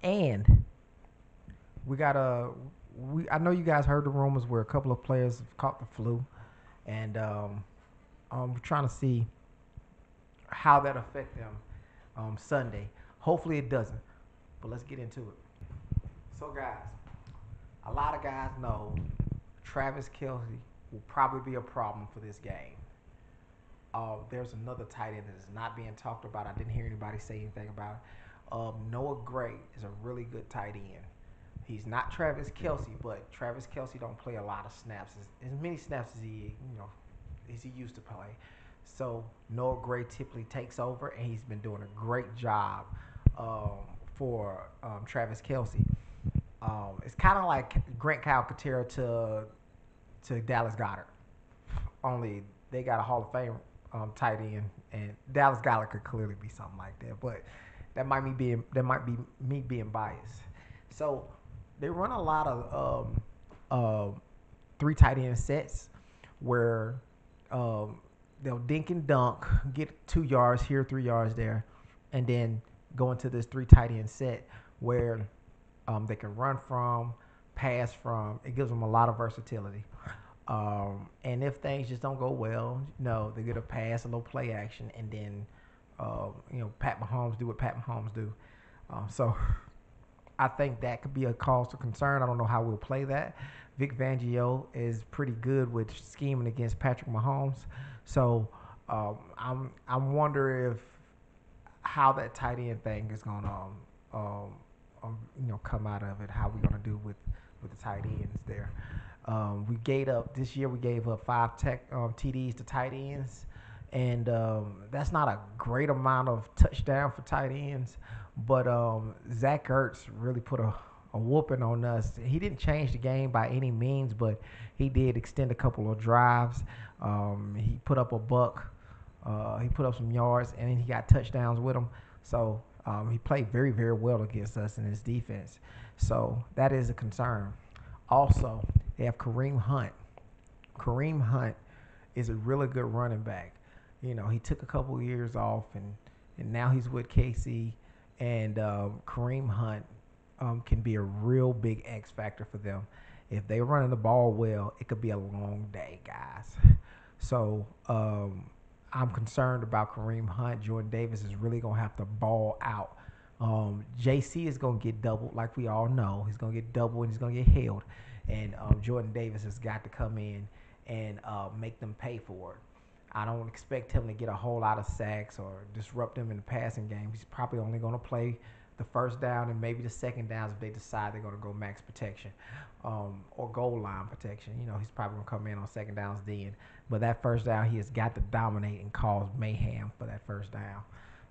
And we got a. I know you guys heard the rumors where a couple of players have caught the flu, and we're trying to see how that affect them Sunday. Hopefully it doesn't. But let's get into it. So guys, a lot of guys know Travis Kelce will probably be a problem for this game. There's another tight end that is not being talked about. I didn't hear anybody say anything about it. Noah Gray is a really good tight end. He's not Travis Kelce, but Travis Kelce don't play a lot of snaps, as many snaps as he used to play. So Noah Gray typically takes over, and he's been doing a great job for Travis Kelce. It's kind of like Grant Calcaterra to Dallas Goddard. Only they got a Hall of Fame tight end, and Dallas Goddard could clearly be something like that. But that might be me being biased. So they run a lot of three tight end sets where they'll dink and dunk, get 2 yards here, 3 yards there, and then go into this three tight end set where they can run from, pass from. It gives them a lot of versatility. And if things just don't go well, they get a pass, a little play action, and then Pat Mahomes do what Pat Mahomes do. So I think that could be a cause for concern. I don't know how we'll play that. Vic Fangio is pretty good with scheming against Patrick Mahomes. So I wonder if how that tight end thing is going to come out of it. How we're going to do with the tight ends there. We gave up this year. We gave up 5 TDs to tight ends, and that's not a great amount of touchdown for tight ends. But Zach Ertz really put a whooping on us. He didn't change the game by any means, but he did extend a couple of drives. He put up a buck. He put up some yards, and then he got touchdowns with him. So he played very, very well against us in his defense. So that is a concern. Also, they have Kareem Hunt. Kareem Hunt is a really good running back. He took a couple of years off, and now he's with KC. And Kareem Hunt can be a real big X factor for them. If they're running the ball well, it could be a long day, guys. So I'm concerned about Kareem Hunt. Jordan Davis is really going to have to ball out. JC is going to get doubled, like we all know. He's going to get doubled, and he's going to get held. And Jordan Davis has got to come in and make them pay for it. I don't expect him to get a whole lot of sacks or disrupt them in the passing game. He's probably only going to play the first down and maybe the second downs if they decide they're going to go max protection or goal line protection. He's probably going to come in on second downs then. But that first down, he has got to dominate and cause mayhem for that first down.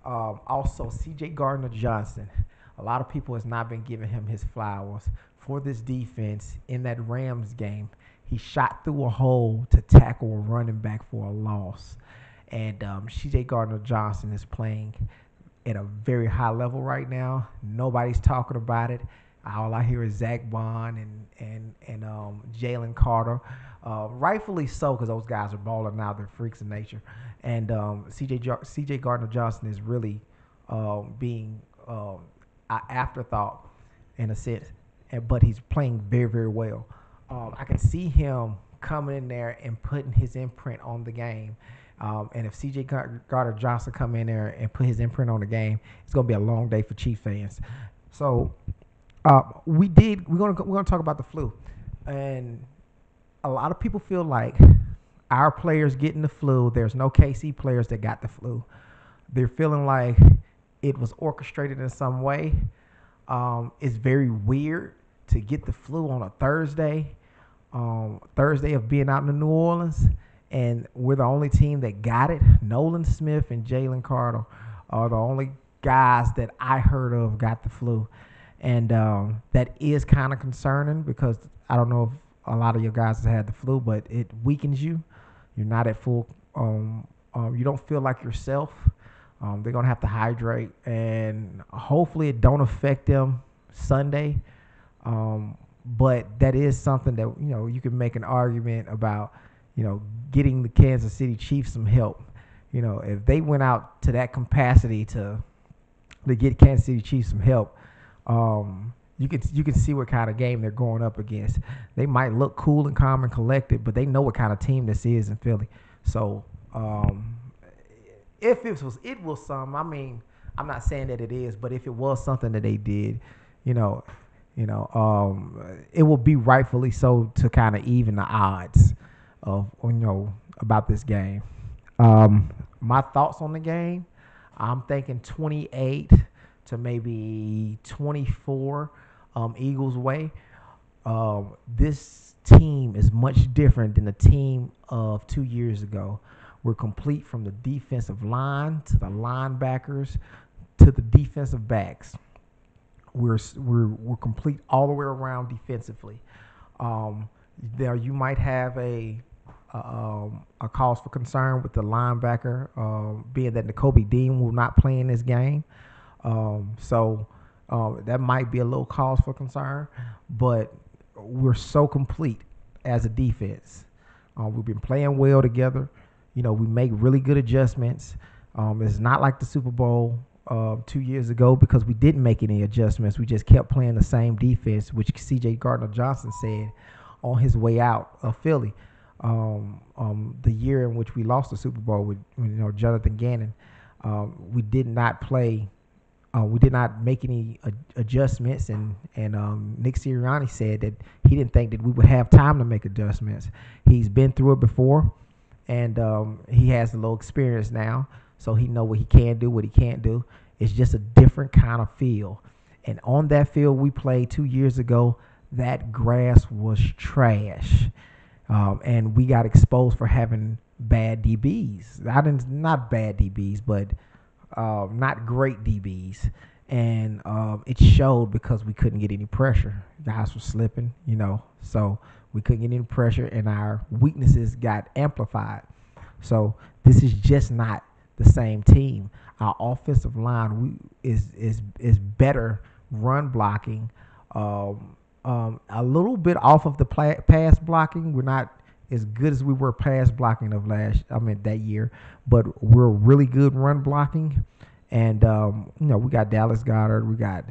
Also, C.J. Gardner-Johnson. A lot of people has not been giving him his flowers for this defense in that Rams game. He shot through a hole to tackle a running back for a loss. And C.J. Gardner-Johnson is playing at a very high level right now. Nobody's talking about it. All I hear is Zach Bond and Jalen Carter. Rightfully so, because those guys are balling now. They're freaks of nature. And C.J. Gardner-Johnson is really being an afterthought in a sense. But he's playing very, very well. I can see him coming in there and putting his imprint on the game. And if C.J. Gardner-Johnson come in there and put his imprint on the game, it's going to be a long day for Chief fans. So we're going to talk about the flu. And a lot of people feel like our players getting the flu, there's no KC players that got the flu. They're feeling like it was orchestrated in some way. It's very weird to get the flu on a Thursday of being out in New Orleans, and we're the only team that got it. Nolan Smith and Jalen Carter are the only guys that I heard of got the flu, and that is kind of concerning because I don't know if a lot of your guys have had the flu, but it weakens you. You're not at full. You don't feel like yourself. They're gonna have to hydrate, and hopefully it don't affect them Sunday. But that is something that you can make an argument about. Getting the Kansas City Chiefs some help. If they went out to that capacity to get Kansas City Chiefs some help, You can see what kind of game they're going up against. They might look cool and calm and collected, but they know what kind of team this is in Philly. So if it was some. I mean, I'm not saying that it is, but if it was something that they did, you know, it will be rightfully so to kind of even the odds of about this game. My thoughts on the game, I'm thinking 28 to maybe 24 Eagles way. This team is much different than the team of 2 years ago. We're complete from the defensive line to the linebackers to the defensive backs. We're complete all the way around defensively. There you might have a cause for concern with the linebacker, being that N'Kobe Dean will not play in this game. So that might be a little cause for concern, but we're so complete as a defense. We've been playing well together. We make really good adjustments. It's not like the Super Bowl 2 years ago because we didn't make any adjustments. We just kept playing the same defense, which C.J. Gardner-Johnson said on his way out of Philly. The year in which we lost the Super Bowl with Jonathan Gannon, we did not play. We did not make any adjustments, and Nick Sirianni said that he didn't think that we would have time to make adjustments. He's been through it before, and he has a little experience now, so he know what he can do, what he can't do. It's just a different kind of field. And on that field we played 2 years ago, that grass was trash. And we got exposed for having bad DBs. Not bad DBs, but not great DBs. And it showed because we couldn't get any pressure. Guys were slipping, so we couldn't get any pressure, and our weaknesses got amplified. So this is just not the same team. Our offensive line is better run blocking. A little bit off of the pass blocking. We're not as good as we were pass blocking of that year, but we're really good run blocking. And we got Dallas Goedert, we got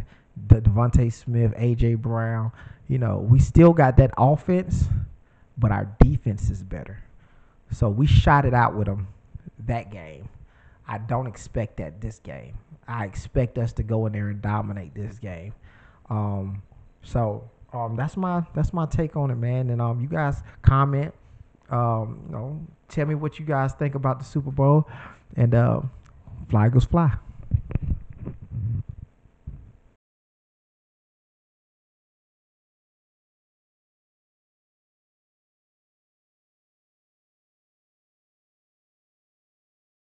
Devontae Smith, AJ Brown. We still got that offense, but our defense is better. So we shot it out with them that game. I don't expect that this game. I expect us to go in there and dominate this game. That's my take on it, man. And you guys comment. Tell me what you guys think about the Super Bowl. And fly Eagles fly.